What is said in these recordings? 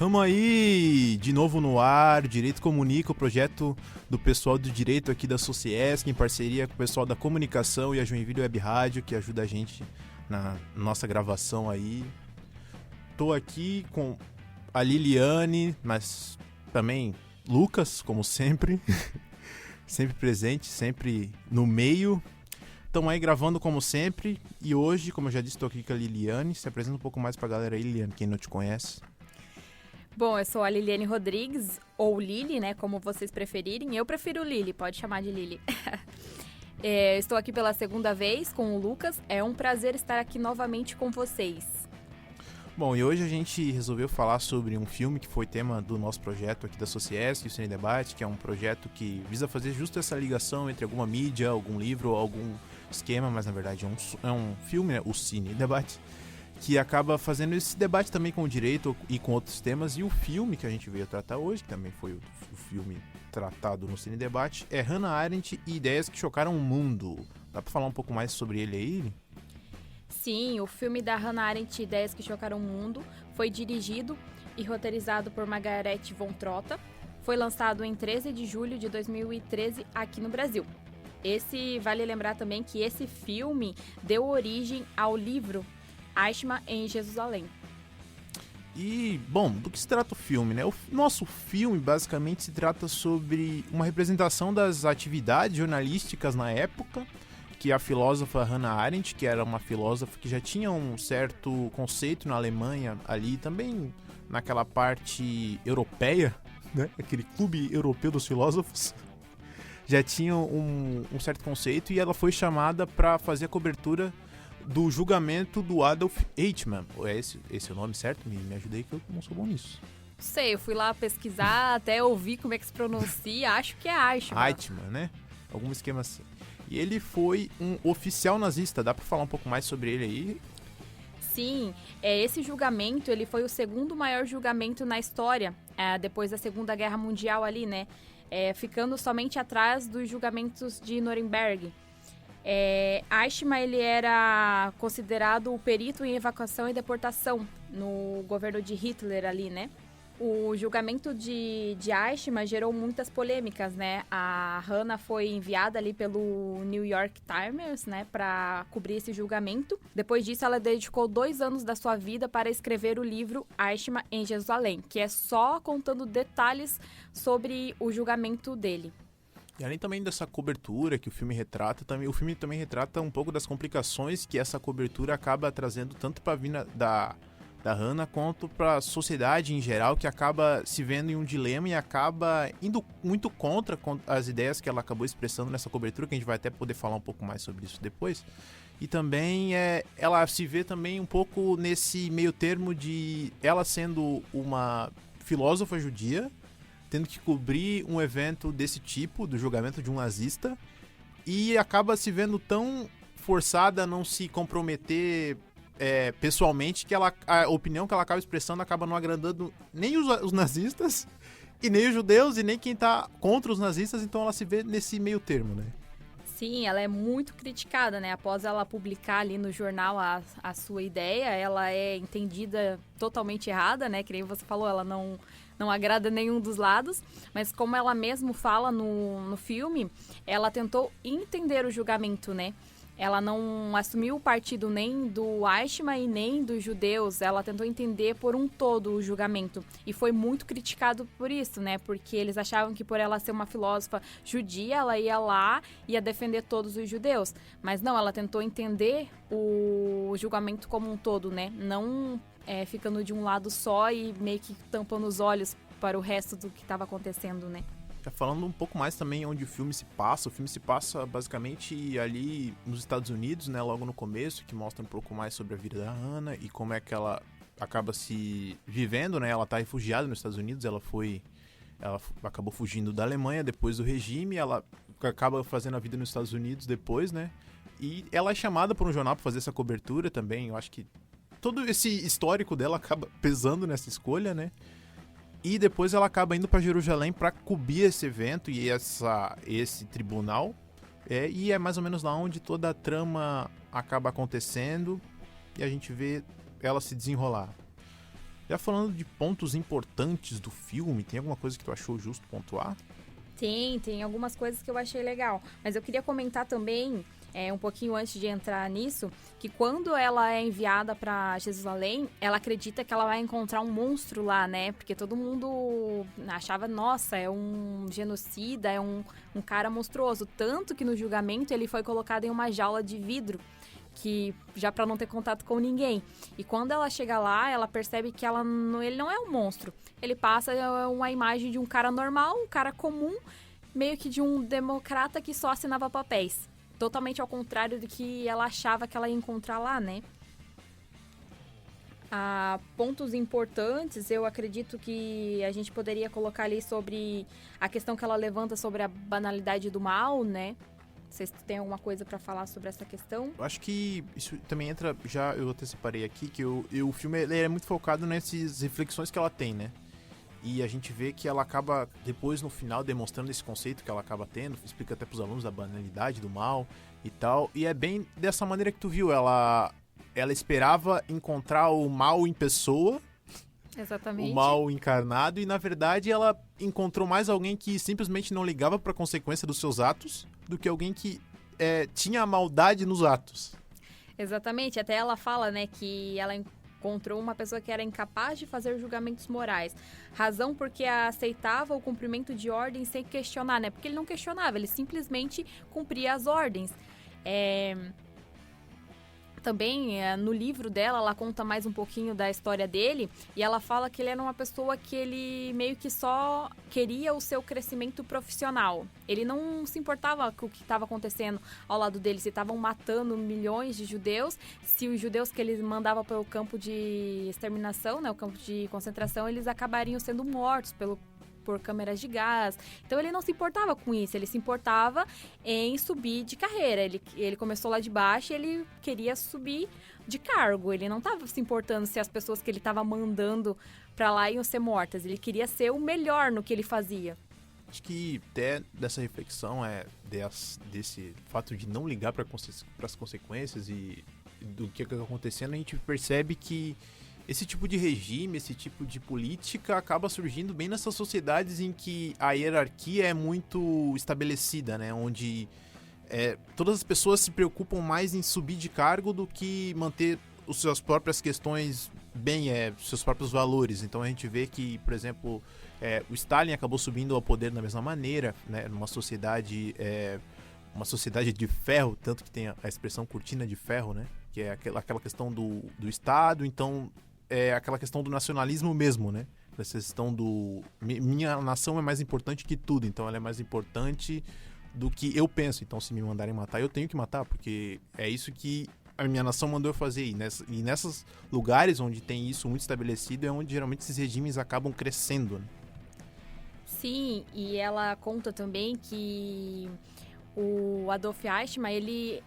Tamo aí, de novo no ar, Direito Comunica, o projeto do pessoal do Direito aqui da Sociesc, em parceria com o pessoal da Comunicação e a Joinville Web Rádio, que ajuda a gente na nossa gravação aí. Tô aqui com a Liliane, mas também Lucas, como sempre, sempre presente, sempre no meio. Estamos aí gravando como sempre, e hoje, como eu já disse, estou aqui com a Liliane. Se apresenta um pouco mais pra galera aí, Liliane, quem não te conhece. Bom, eu sou a Liliane Rodrigues, ou Lili, né, como vocês preferirem. Eu prefiro Lili, pode chamar de Lili. Estou aqui pela segunda vez com o Lucas. É um prazer estar aqui novamente com vocês. Bom, e hoje a gente resolveu falar sobre um filme que foi tema do nosso projeto aqui da Sociesc, o Cine Debate, que é um projeto que visa fazer justo essa ligação entre alguma mídia, algum livro, algum esquema, mas na verdade é um filme, né, o Cine Debate, que acaba fazendo esse debate também com o direito e com outros temas. E o filme que a gente veio tratar hoje, que também foi o filme tratado no Cine Debate, é Hannah Arendt e Ideias que Chocaram o Mundo. Dá pra falar um pouco mais sobre ele aí? Sim, o filme da Hannah Arendt, Ideias que Chocaram o Mundo, foi dirigido e roteirizado por Margaret von Trotta. Foi lançado em 13 de julho de 2013 aqui no Brasil. Vale lembrar também que esse filme deu origem ao livro Eichmann em Jerusalém. E, bom, do que se trata o filme, né? O nosso filme basicamente se trata sobre uma representação das atividades jornalísticas na época, que a filósofa Hannah Arendt, que era uma filósofa que já tinha um certo conceito na Alemanha ali, também naquela parte europeia, né? Aquele clube europeu dos filósofos, já tinha um certo conceito, e ela foi chamada para fazer a cobertura do julgamento do Adolf Eichmann. Esse é o nome certo? Me ajuda aí que eu não sou bom nisso. Sei, eu fui lá pesquisar, até ouvir como é que se pronuncia, acho que é Eichmann. Eichmann, né? Algum esquema assim. E ele foi um oficial nazista. Dá pra falar um pouco mais sobre ele aí? Sim, esse julgamento ele foi o segundo maior julgamento na história, depois da Segunda Guerra Mundial ali, né? Ficando somente atrás dos julgamentos de Nuremberg. Eichmann ele era considerado o perito em evacuação e deportação no governo de Hitler ali, né? O julgamento de Eichmann gerou muitas polêmicas, né? A Hannah foi enviada ali pelo New York Times, né, para cobrir esse julgamento. Depois disso, ela dedicou 2 anos da sua vida para escrever o livro Eichmann em Jerusalém, que é só contando detalhes sobre o julgamento dele. E além também dessa cobertura que o filme retrata, o filme também retrata um pouco das complicações que essa cobertura acaba trazendo tanto para a vida da Hannah quanto para a sociedade em geral, que acaba se vendo em um dilema e acaba indo muito contra as ideias que ela acabou expressando nessa cobertura, que a gente vai até poder falar um pouco mais sobre isso depois. E também ela se vê também um pouco nesse meio termo de ela sendo uma filósofa judia, tendo que cobrir um evento desse tipo, do julgamento de um nazista, e acaba se vendo tão forçada a não se comprometer pessoalmente, que a opinião que ela acaba expressando acaba não agradando nem os nazistas, e nem os judeus, e nem quem tá contra os nazistas. Então ela se vê nesse meio termo, né? Sim, ela é muito criticada, né? Após ela publicar ali no jornal a sua ideia, ela é entendida totalmente errada, né? Que nem você falou, ela não agrada nenhum dos lados, mas como ela mesmo fala no filme, ela tentou entender o julgamento, né? Ela não assumiu o partido nem do Eichmann e nem dos judeus. Ela tentou entender por um todo o julgamento. E foi muito criticado por isso, né? Porque eles achavam que por ela ser uma filósofa judia, ela ia lá e ia defender todos os judeus. Mas não, ela tentou entender o julgamento como um todo, né? Não ficando de um lado só e meio que tampando os olhos para o resto do que estava acontecendo, né? Falando um pouco mais também onde o filme se passa basicamente ali nos Estados Unidos, né, logo no começo, que mostra um pouco mais sobre a vida da Hannah e como é que ela acaba se vivendo, né? Ela tá refugiada nos Estados Unidos, ela acabou fugindo da Alemanha depois do regime, ela acaba fazendo a vida nos Estados Unidos depois, né? E ela é chamada por um jornal para fazer essa cobertura também. Eu acho que todo esse histórico dela acaba pesando nessa escolha, né? E depois ela acaba indo para Jerusalém para cobrir esse evento e esse tribunal. E é mais ou menos lá onde toda a trama acaba acontecendo e a gente vê ela se desenrolar. Já falando de pontos importantes do filme, tem alguma coisa que tu achou justo pontuar? Tem algumas coisas que eu achei legal. Mas eu queria comentar também, um pouquinho antes de entrar nisso, que quando ela é enviada para Jerusalém, ela acredita que ela vai encontrar um monstro lá, né? Porque todo mundo achava, nossa, é um genocida, é um cara monstruoso. Tanto que no julgamento ele foi colocado em uma jaula de vidro, que já para não ter contato com ninguém. E quando ela chega lá, ela percebe que ele não é um monstro. Ele passa uma imagem de um cara normal, um cara comum, meio que de um democrata que só assinava papéis. Totalmente ao contrário do que ela achava que ela ia encontrar lá, né? Pontos importantes, eu acredito que a gente poderia colocar ali sobre a questão que ela levanta sobre a banalidade do mal, né? Vocês têm alguma coisa para falar sobre essa questão? Eu acho que isso também entra, já eu até separei aqui, que o filme ele é muito focado nessas reflexões que ela tem, né? E a gente vê que ela acaba, depois no final, demonstrando esse conceito que ela acaba tendo, explica até pros alunos da banalidade do mal e tal. E é bem dessa maneira que tu viu, ela esperava encontrar o mal em pessoa, exatamente, o mal encarnado, e na verdade ela encontrou mais alguém que simplesmente não ligava para a consequência dos seus atos do que alguém que tinha a maldade nos atos. Exatamente, até ela fala, né, que ela encontrou uma pessoa que era incapaz de fazer julgamentos morais. Razão porque aceitava o cumprimento de ordens sem questionar, né? Porque ele não questionava, ele simplesmente cumpria as ordens. Também, no livro dela, ela conta mais um pouquinho da história dele e ela fala que ele era uma pessoa que ele meio que só queria o seu crescimento profissional. Ele não se importava com o que estava acontecendo ao lado dele, se estavam matando milhões de judeus, se os judeus que ele mandava para o campo de exterminação, né, o campo de concentração, eles acabariam sendo mortos por câmeras de gás. Então ele não se importava com isso, ele se importava em subir de carreira. Ele começou lá de baixo e ele queria subir de cargo. Ele não estava se importando se as pessoas que ele estava mandando para lá iam ser mortas. Ele queria ser o melhor no que ele fazia. Acho que até dessa reflexão desse fato de não ligar para as consequências e do que está acontecendo, a gente percebe que esse tipo de regime, esse tipo de política acaba surgindo bem nessas sociedades em que a hierarquia é muito estabelecida, né? Onde todas as pessoas se preocupam mais em subir de cargo do que manter as suas próprias questões bem, seus próprios valores. Então a gente vê que, por exemplo, o Stalin acabou subindo ao poder da mesma maneira, né? Numa sociedade, uma sociedade de ferro, tanto que tem a expressão cortina de ferro, né? Que é aquela questão do Estado, então aquela questão do nacionalismo mesmo, né? Essa questão minha nação é mais importante que tudo, então ela é mais importante do que eu penso. Então se me mandarem matar, eu tenho que matar, porque é isso que a minha nação mandou eu fazer. E nesses lugares onde tem isso muito estabelecido é onde geralmente esses regimes acabam crescendo, né? Sim, e ela conta também que o Adolf Eichmann, ele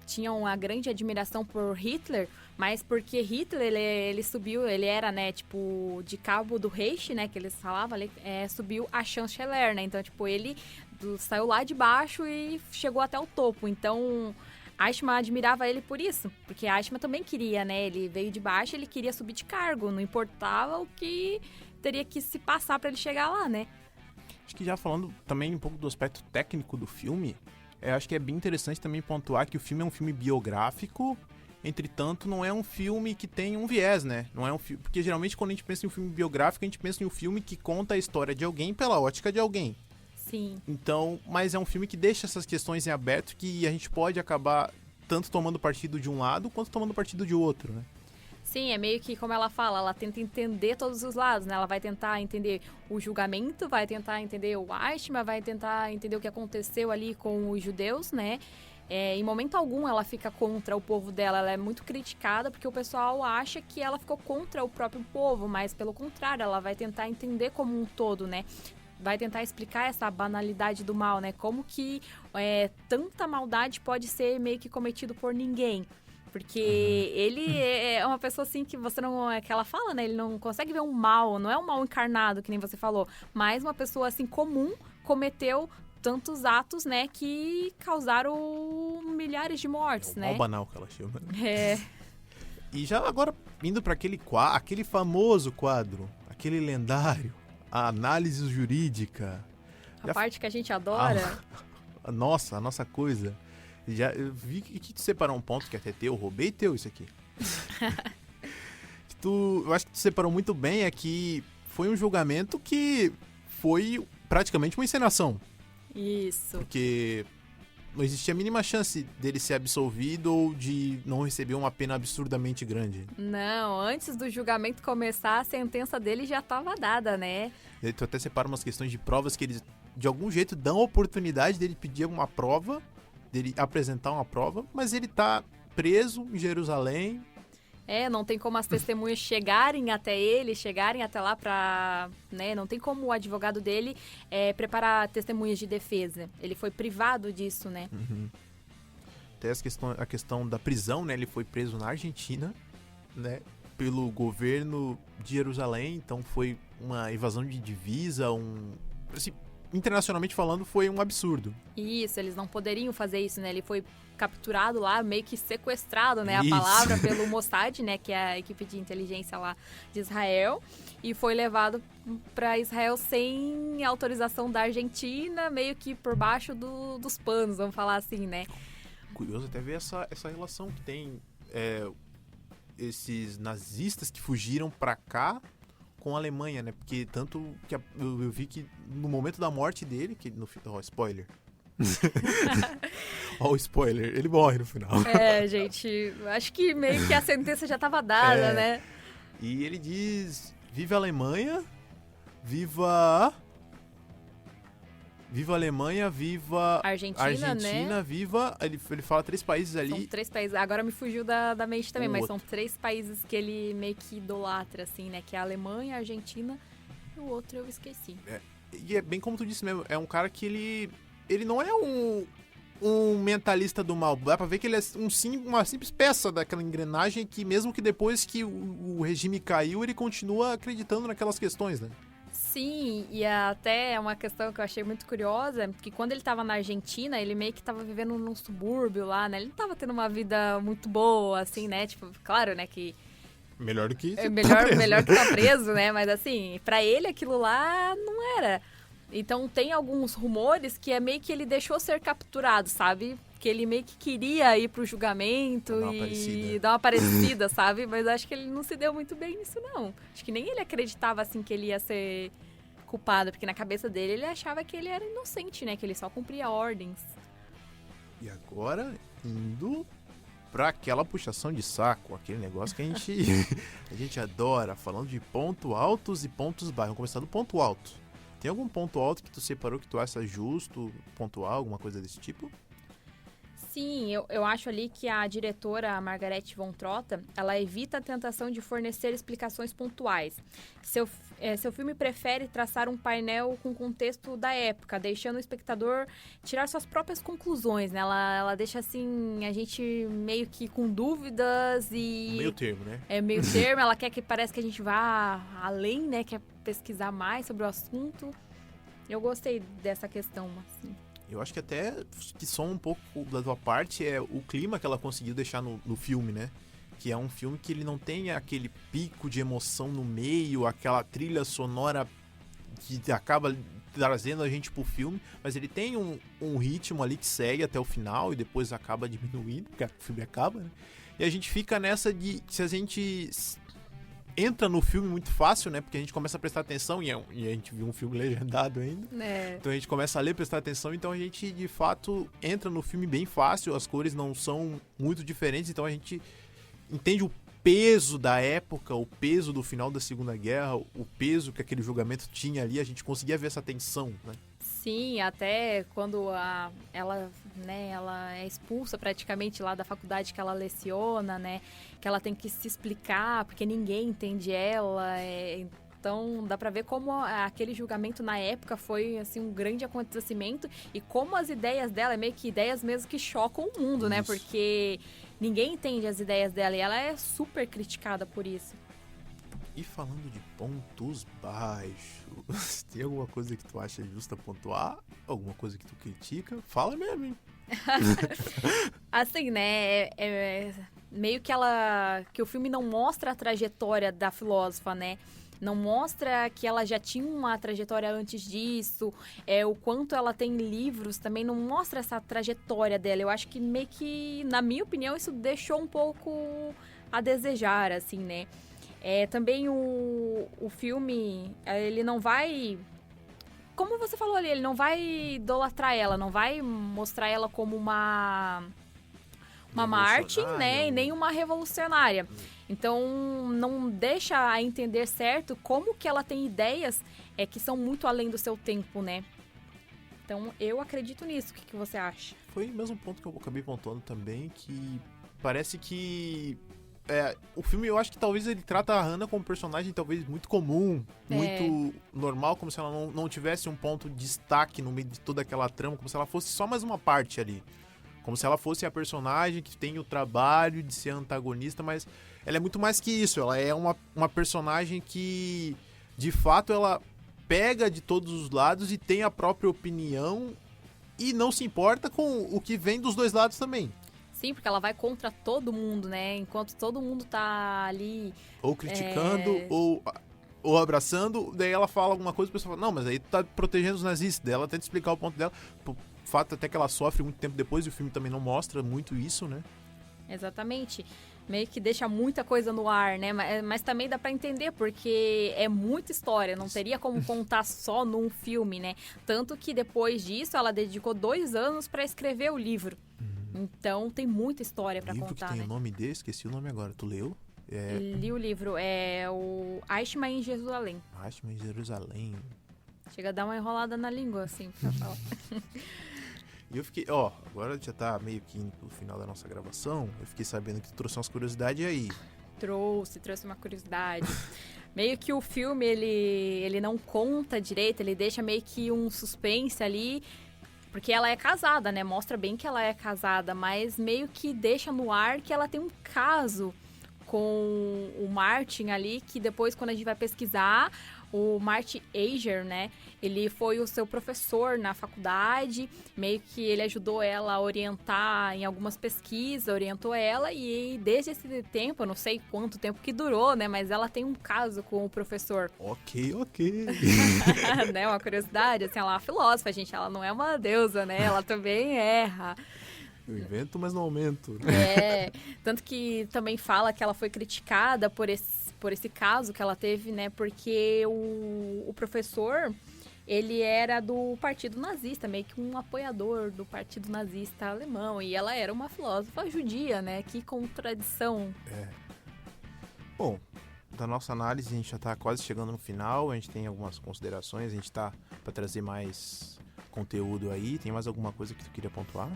tinha uma grande admiração por Hitler, mas porque Hitler, ele subiu, ele era, né, tipo, de cabo do Reich, né, que eles falavam, subiu a chanceler, né, então, tipo, ele saiu lá de baixo e chegou até o topo, então Eichmann admirava ele por isso, porque Eichmann também queria, né, ele veio de baixo, ele queria subir de cargo, não importava o que teria que se passar para ele chegar lá, né. Acho que já falando também um pouco do aspecto técnico do filme, acho que é bem interessante também pontuar que o filme é um filme biográfico, entretanto não é um filme que tem um viés, né? Não é um filme, porque geralmente quando a gente pensa em um filme biográfico, a gente pensa em um filme que conta a história de alguém pela ótica de alguém. Sim. Então, mas é um filme que deixa essas questões em aberto, que a gente pode acabar tanto tomando partido de um lado quanto tomando partido de outro, né? Sim, é meio que como ela fala, ela tenta entender todos os lados, né? Ela vai tentar entender o julgamento, vai tentar entender o Eichmann, vai tentar entender o que aconteceu ali com os judeus, né? Em momento algum ela fica contra o povo dela, ela é muito criticada porque o pessoal acha que ela ficou contra o próprio povo, mas pelo contrário, ela vai tentar entender como um todo, né? Vai tentar explicar essa banalidade do mal, né? Como que tanta maldade pode ser meio que cometido por ninguém. Porque ele é uma pessoa assim que você não... que ela fala, né? Ele não consegue ver um mal, não é um mal encarnado, que nem você falou. Mas uma pessoa assim comum cometeu tantos atos, né? Que causaram milhares de mortes, né? Mal banal que ela chama. É. E já agora, indo para aquele famoso quadro, aquele lendário, a análise jurídica. A parte que a gente adora. A nossa coisa. Eu vi que tu separou um ponto que até teu, roubei teu isso aqui. Eu acho que tu separou muito bem, é que foi um julgamento que foi praticamente uma encenação. Isso. Porque não existia a mínima chance dele ser absolvido ou de não receber uma pena absurdamente grande. Não, antes do julgamento começar, a sentença dele já estava dada, né? Tu até separa umas questões de provas que eles, de algum jeito, dão a oportunidade dele pedir uma prova, dele apresentar uma prova, mas ele tá preso em Jerusalém. Não tem como as testemunhas chegarem até lá pra, né, não tem como o advogado dele preparar testemunhas de defesa. Ele foi privado disso, né? Uhum. Até a questão da prisão, né? Ele foi preso na Argentina, né? Pelo governo de Jerusalém, então foi uma evasão de divisa, assim, internacionalmente falando, foi um absurdo. Isso, eles não poderiam fazer isso, né? Ele foi capturado lá, meio que sequestrado, né? Isso. A palavra pelo Mossad, né? Que é a equipe de inteligência lá de Israel. E foi levado para Israel sem autorização da Argentina, meio que por baixo dos panos, vamos falar assim, né? Curioso até ver essa relação que tem esses nazistas que fugiram para cá com a Alemanha, né? Porque tanto que eu vi que no momento da morte dele, que no final, spoiler. Ó, o spoiler, ele morre no final. Gente, acho que meio que a sentença já estava dada, né? E ele diz: viva a Alemanha, viva a Alemanha, viva Argentina, né? Viva... Ele fala 3 países ali. São 3 países. Agora me fugiu da mente também, mas outro. são 3 países que ele meio que idolatra, assim, né? Que é a Alemanha, a Argentina e o outro eu esqueci. E é bem como tu disse mesmo, é um cara que ele não é um mentalista do mal. Dá pra ver que ele é uma simples peça daquela engrenagem que mesmo que depois que o regime caiu, ele continua acreditando naquelas questões, né? Sim, e até uma questão que eu achei muito curiosa, que quando ele estava na Argentina, ele meio que estava vivendo num subúrbio lá, né? Ele não estava tendo uma vida muito boa, assim, né? Tipo, claro, né, que... Melhor do que melhor que tá preso, né? Mas assim, pra ele aquilo lá não era. Então tem alguns rumores que é meio que ele deixou ser capturado, sabe? Que ele meio que queria ir pro julgamento e dar uma parecida, sabe? Mas acho que ele não se deu muito bem nisso, não. Acho que nem ele acreditava, assim, que ele ia ser culpado, porque na cabeça dele ele achava que ele era inocente, né? Que ele só cumpria ordens. E agora, indo pra aquela puxação de saco, aquele negócio que a gente adora, falando de pontos altos e pontos baixos. Vamos começar do ponto alto. Tem algum ponto alto que tu separou que tu acha justo pontuar, alguma coisa desse tipo? Sim, eu acho ali que a diretora, a Margarete von Trotta, ela evita a tentação de fornecer explicações pontuais. Seu filme prefere traçar um painel com contexto da época, deixando o espectador tirar suas próprias conclusões, né? Ela deixa, assim, a gente meio que com dúvidas e... Meio termo, né? É meio termo, ela quer que parece que a gente vá além, né? Quer pesquisar mais sobre o assunto. Eu gostei dessa questão, assim. Eu acho que até que só um pouco da tua parte é o clima que ela conseguiu deixar no filme, né? Que é um filme que ele não tem aquele pico de emoção no meio, aquela trilha sonora que acaba trazendo a gente pro filme, mas ele tem um ritmo ali que segue até o final e depois acaba diminuindo, porque o filme acaba, né? E a gente fica nessa de... Se a gente entra no filme muito fácil, né? Porque a gente começa a prestar atenção e a gente viu um filme legendado ainda. Então a gente começa a ler, prestar atenção, então a gente de fato entra no filme bem fácil, as cores não são muito diferentes, então a gente entende o peso da época, o peso do final da Segunda Guerra, o peso que aquele julgamento tinha ali, a gente conseguia ver essa tensão, né? Sim, até quando ela é expulsa praticamente lá da faculdade que ela leciona, né? Que ela tem que se explicar, porque ninguém entende ela. Então, dá pra ver como aquele julgamento na época foi, assim, um grande acontecimento e como as ideias dela, é meio que ideias mesmo que chocam o mundo, né? Porque ninguém entende as ideias dela e ela é super criticada por isso. E falando de pontos baixos, tem alguma coisa que tu acha justa pontuar? Alguma coisa que tu critica? Fala mesmo, hein? Assim, né? meio que o filme não mostra a trajetória da filósofa, né? Não mostra que ela já tinha uma trajetória antes disso, o quanto ela tem livros, também não mostra essa trajetória dela. Eu acho que meio que, na minha opinião, isso deixou um pouco a desejar, assim, né? Também o filme, ele não vai... Como você falou ali, ele não vai idolatrar ela, não vai mostrar ela como uma mártir, né? E nem uma revolucionária. Então, não deixa a entender certo como que ela tem ideias que são muito além do seu tempo, né? Então, eu acredito nisso. O que você acha? Foi o mesmo ponto que eu acabei pontuando também, que parece que... o filme, eu acho que talvez ele trata a Hannah como um personagem talvez muito comum, muito normal, como se ela não tivesse um ponto de destaque no meio de toda aquela trama, como se ela fosse só mais uma parte ali. Como se ela fosse a personagem que tem o trabalho de ser antagonista, mas ela é muito mais que isso. Ela é uma personagem que, de fato, ela pega de todos os lados e tem a própria opinião e não se importa com o que vem dos dois lados também. Sim, porque ela vai contra todo mundo, né? Enquanto todo mundo tá ali... Ou criticando, ou abraçando, daí ela fala alguma coisa e o pessoal fala, não, mas aí tu tá protegendo os nazistas. Daí ela tenta explicar o ponto dela. Fato até que ela sofre muito tempo depois, e o filme também não mostra muito isso, né? Exatamente. Meio que deixa muita coisa no ar, né? Mas também dá pra entender, porque é muita história, não teria como contar só num filme, né? Tanto que depois disso, ela dedicou 2 anos pra escrever o livro. Então, tem muita história pra contar, livro que tem né? o nome dele, esqueci o nome agora. Tu leu? Li o livro, é o Eichmann em Jerusalém. Eichmann em Jerusalém. Chega a dar uma enrolada na língua, assim, pra falar. E eu fiquei, agora já tá meio que indo pro final da nossa gravação, eu fiquei sabendo que tu trouxe umas curiosidades aí. Trouxe uma curiosidade. Meio que o filme, ele não conta direito, ele deixa meio que um suspense ali, porque ela é casada, né? Mostra bem que ela é casada, mas meio que deixa no ar que ela tem um caso com o Martin ali, que depois, quando a gente vai pesquisar, o Martin Ager, né? Ele foi o seu professor na faculdade, meio que ele ajudou ela a orientar em algumas pesquisas, orientou ela, e desde esse tempo, eu não sei quanto tempo que durou, né? Mas ela tem um caso com o professor. Ok. Né? Uma curiosidade, assim, ela é uma filósofa, gente, ela não é uma deusa, né? Ela também erra. Eu invento, mas não aumento. Tanto que também fala que ela foi criticada por esse caso que ela teve, né? Porque o professor, ele era do partido nazista, meio que um apoiador do partido nazista alemão. E ela era uma filósofa judia, né? Que contradição. Bom, da nossa análise, a gente já tá quase chegando no final. A gente tem algumas considerações, a gente tá para trazer mais conteúdo aí. Tem mais alguma coisa que tu queria pontuar?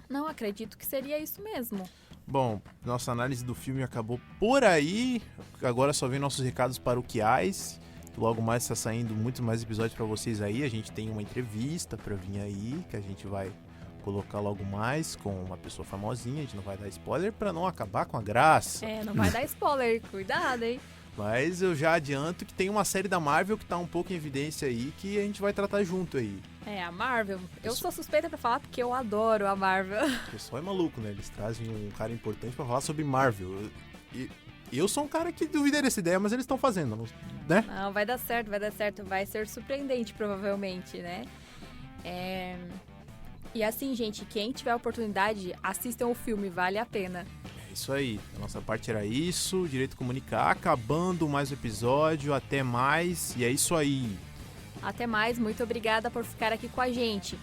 Não, acredito que seria isso mesmo. Bom, nossa análise do filme acabou por aí. Agora só vem nossos recados paroquiais. Logo mais está saindo muitos mais episódios para vocês aí. A gente tem uma entrevista para vir aí, que a gente vai colocar logo mais com uma pessoa famosinha. A gente não vai dar spoiler para não acabar com a graça. Não vai dar spoiler, cuidado, hein? Mas eu já adianto que tem uma série da Marvel que tá um pouco em evidência aí, que a gente vai tratar junto aí. A Marvel. Eu sou suspeita pra falar porque eu adoro a Marvel. O pessoal é maluco, né? Eles trazem um cara importante pra falar sobre Marvel. E eu sou um cara que duvidei dessa ideia, mas eles estão fazendo, né? Não, vai dar certo. Vai ser surpreendente, provavelmente, né? E assim, gente, quem tiver a oportunidade, assistam o filme, vale a pena. Isso aí, a nossa parte era isso, Direito Comunicar, acabando mais um episódio, até mais, e é isso aí. Até mais, muito obrigada por ficar aqui com a gente.